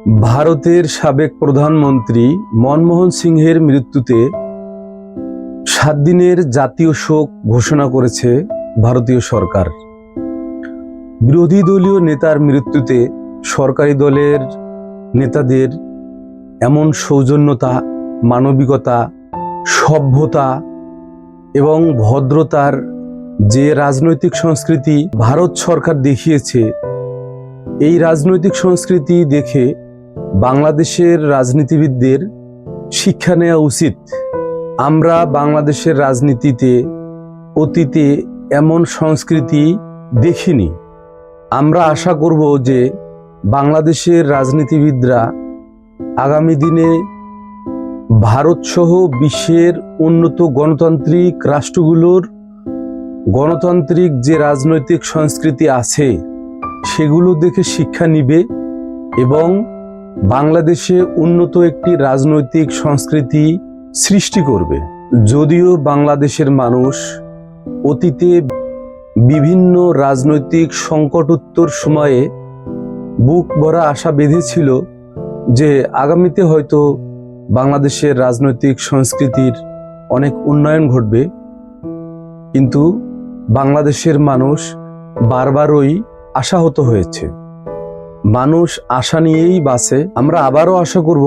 ভারতের সাবেক প্রধানমন্ত্রী মনমোহন সিংহের মৃত্যুতে 7 দিনের জাতীয় শোক ঘোষণা করেছে ভারতীয় সরকার। বিরোধী দলীয় নেতার মৃত্যুতে সরকারি দলের নেতাদের এমন সৌজন্যতা, মানবিকতা, সভ্যতা এবং ভদ্রতার যে রাজনৈতিক সংস্কৃতি ভারত সরকার দেখিয়েছে, এই রাজনৈতিক সংস্কৃতি দেখে বাংলাদেশের রাজনীতিবিদদের শিক্ষা নেওয়া উচিত। আমরা বাংলাদেশের রাজনীতিতে অতীতে এমন সংস্কৃতি দেখিনি। আমরা আশা করব যে বাংলাদেশের রাজনীতিবিদরা আগামী দিনে ভারতসহ বিশ্বের উন্নত গণতান্ত্রিক রাষ্ট্রগুলোর গণতান্ত্রিক যে রাজনৈতিক সংস্কৃতি আছে সেগুলো দেখে শিক্ষা নিবে এবং বাংলাদেশে উন্নত একটি রাজনৈতিক সংস্কৃতি সৃষ্টি করবে। যদিও বাংলাদেশের মানুষ অতীতে বিভিন্ন রাজনৈতিক সংকটোত্তর সময়ে বুক ভরা আশা বেঁধেছিল যে আগামীতে হয়তো বাংলাদেশের রাজনৈতিক সংস্কৃতির অনেক উন্নয়ন ঘটবে, কিন্তু বাংলাদেশের মানুষ বারবারই আশাহত হয়েছে। মানুষ আশা নিয়েই বাঁচে। আমরা আবারও আশা করব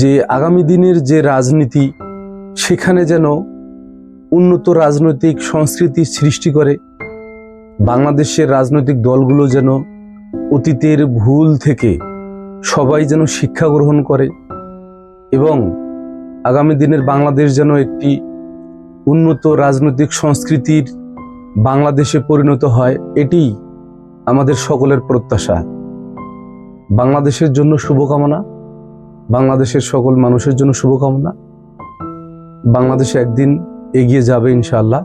যে আগামী দিনের যে রাজনীতি সেখানে যেন উন্নত রাজনৈতিক সংস্কৃতি সৃষ্টি করে। বাংলাদেশের রাজনৈতিক দলগুলো যেন অতীতের ভুল থেকে সবাই যেন শিক্ষা গ্রহণ করে এবং আগামী দিনের বাংলাদেশ যেন একটি উন্নত রাজনৈতিক সংস্কৃতির বাংলাদেশে পরিণত হয়, এটি আমাদের সকলের প্রত্যাশা। বাংলাদেশের জন্য শুভকামনা, বাংলাদেশের সকল মানুষের জন্য শুভকামনা। বাংলাদেশে একদিন এগিয়ে যাবে ইনশাআল্লাহ।